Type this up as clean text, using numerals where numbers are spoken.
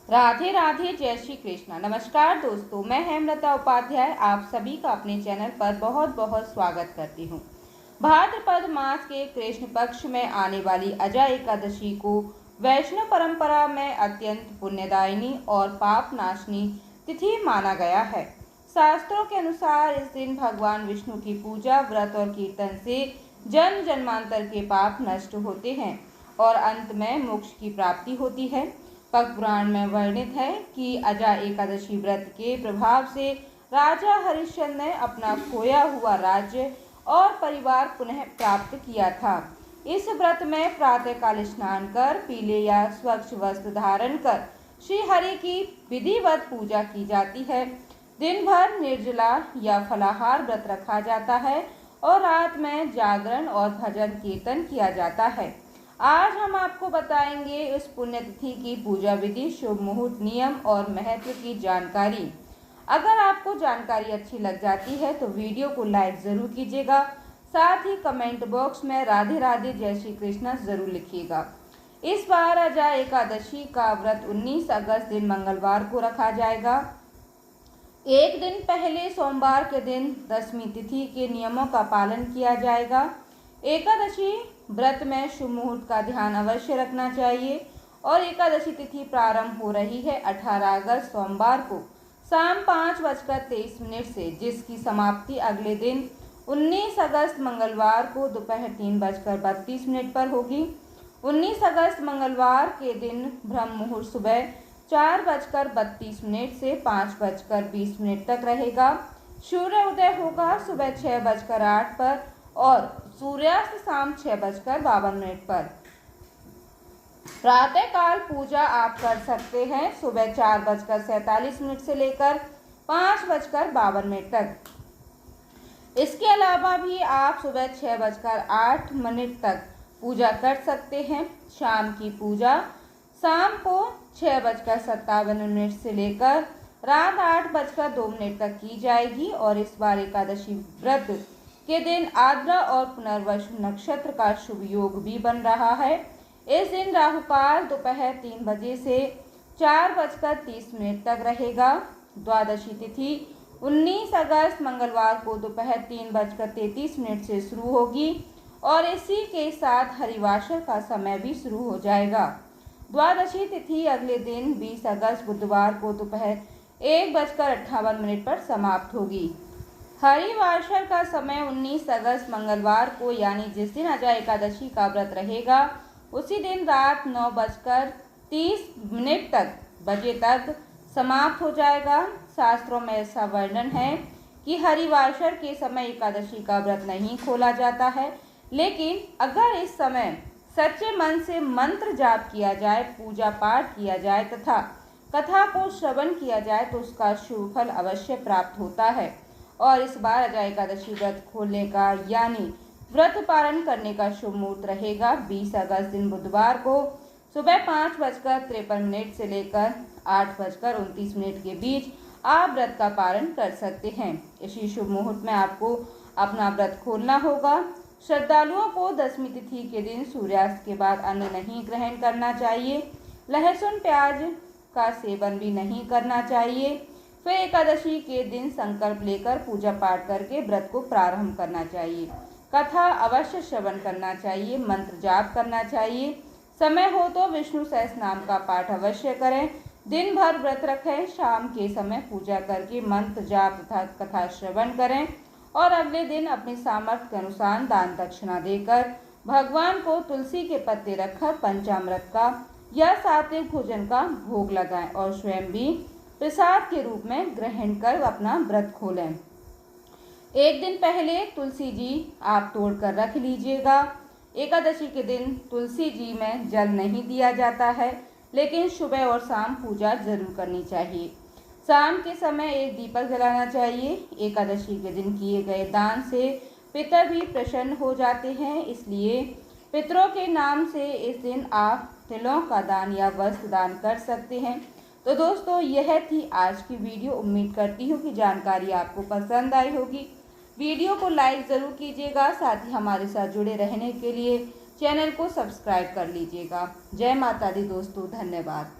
राधे राधे, जय श्री कृष्णा। नमस्कार दोस्तों, मैं हेमलता उपाध्याय आप सभी का अपने चैनल पर बहुत बहुत स्वागत करती हूँ। भाद्रपद मास के कृष्ण पक्ष में आने वाली अजा एकादशी को वैष्णव परंपरा में अत्यंत पुण्यदायिनी और पाप नाशनी तिथि माना गया है। शास्त्रों के अनुसार इस दिन भगवान विष्णु की पूजा, व्रत और कीर्तन से जन्म जन्मांतर के पाप नष्ट होते हैं और अंत में मोक्ष की प्राप्ति होती है। पद्म पुराण में वर्णित है कि अजा एकादशी व्रत के प्रभाव से राजा हरिश्चंद्र ने अपना खोया हुआ राज्य और परिवार पुनः प्राप्त किया था। इस व्रत में प्रातःकाल स्नान कर पीले या स्वच्छ वस्त्र धारण कर श्री हरि की विधिवत पूजा की जाती है। दिन भर निर्जला या फलाहार व्रत रखा जाता है और रात में जागरण और भजन कीर्तन किया जाता है। आज हम आपको बताएंगे इस पुण्यतिथि की पूजा विधि, शुभ मुहूर्त, नियम और महत्व की जानकारी। अगर आपको जानकारी अच्छी लग जाती है तो वीडियो को लाइक जरूर कीजिएगा। साथ ही कमेंट बॉक्स में राधे राधे, जय श्री कृष्णा जरूर लिखिएगा। इस बार अजा एकादशी का व्रत 19 अगस्त दिन मंगलवार को रखा जाएगा। एक दिन पहले सोमवार के दिन दशमी तिथि के नियमों का पालन किया जाएगा। एकादशी व्रत में शुभ मुहूर्त का ध्यान अवश्य रखना चाहिए और एकादशी तिथि प्रारंभ हो रही है 18 अगस्त सोमवार को शाम 5:23 से, जिसकी समाप्ति अगले दिन 19 अगस्त मंगलवार को दोपहर 3:32 पर होगी। 19 अगस्त मंगलवार के दिन ब्रह्म मुहूर्त सुबह 4:32 से 5:20 तक रहेगा। सूर्य उदय होगा सुबह 6:08 पर और सूर्यास्त शाम 6:52 पर। प्रातःकाल पूजा आप कर सकते हैं सुबह 4:47 से लेकर 5:52 तक। इसके अलावा भी आप सुबह 6:08 तक पूजा कर सकते हैं। शाम की पूजा शाम को 6:57 से लेकर रात 8:02 तक की जाएगी और इस बार एकादशी व्रत के दिन आद्रा और पुनर्वसु नक्षत्र का शुभ योग भी बन रहा है। इस दिन राहु काल दोपहर 3 बजे से 4:30 तक रहेगा। द्वादशी तिथि 19 अगस्त मंगलवार को दोपहर 3:33 से शुरू होगी और इसी के साथ हरिवासर का समय भी शुरू हो जाएगा। द्वादशी तिथि अगले दिन 20 अगस्त बुधवार को दोपहर 1:58 पर समाप्त होगी। हरिवासर का समय 19 अगस्त मंगलवार को यानी जिस दिन अजा एकादशी का व्रत रहेगा उसी दिन रात 9:30 बजे तक समाप्त हो जाएगा। शास्त्रों में ऐसा वर्णन है कि हरिवासर के समय एकादशी का व्रत नहीं खोला जाता है, लेकिन अगर इस समय सच्चे मन से मंत्र जाप किया जाए, पूजा पाठ किया जाए तथा कथा को श्रवण किया जाए तो उसका शुभ फल अवश्य प्राप्त होता है। और इस बार अजा एकादशी व्रत खोलने का यानी व्रत पालन करने का शुभ मुहूर्त रहेगा 20 अगस्त दिन बुधवार को सुबह 5:53 से लेकर 8:29 के बीच आप व्रत का पालन कर सकते हैं। इसी शुभ मुहूर्त में आपको अपना व्रत खोलना होगा। श्रद्धालुओं को दशमी तिथि के दिन सूर्यास्त के बाद अन्न नहीं ग्रहण करना चाहिए। लहसुन प्याज का सेवन भी नहीं करना चाहिए। फिर एकादशी के दिन संकल्प लेकर पूजा पाठ करके व्रत को प्रारंभ करना चाहिए। कथा अवश्य श्रवण करना चाहिए, मंत्र जाप करना चाहिए। समय हो तो विष्णु सहस्रनाम का पाठ अवश्य करें। दिन भर व्रत रखें। शाम के समय पूजा करके मंत्र जाप तथा कथा श्रवण करें और अगले दिन अपनी सामर्थ्य के अनुसार दान दक्षिणा देकर भगवान को तुलसी के पत्ते रखकर पंचामृत का या सात्विक भोजन का भोग लगाएं और स्वयं भी प्रसाद के रूप में ग्रहण कर अपना व्रत खोलें। एक दिन पहले तुलसी जी आप तोड़कर रख लीजिएगा। एकादशी के दिन तुलसी जी में जल नहीं दिया जाता है, लेकिन सुबह और शाम पूजा जरूर करनी चाहिए। शाम के समय एक दीपक जलाना चाहिए। एकादशी के दिन किए गए दान से पितर भी प्रसन्न हो जाते हैं, इसलिए पितरों के नाम से इस दिन आप तिलों का दान या वस्त्र दान कर सकते हैं। तो दोस्तों, यह थी आज की वीडियो। उम्मीद करती हूँ कि जानकारी आपको पसंद आई होगी। वीडियो को लाइक ज़रूर कीजिएगा। साथ ही हमारे साथ जुड़े रहने के लिए चैनल को सब्सक्राइब कर लीजिएगा। जय माता दी दोस्तों, धन्यवाद।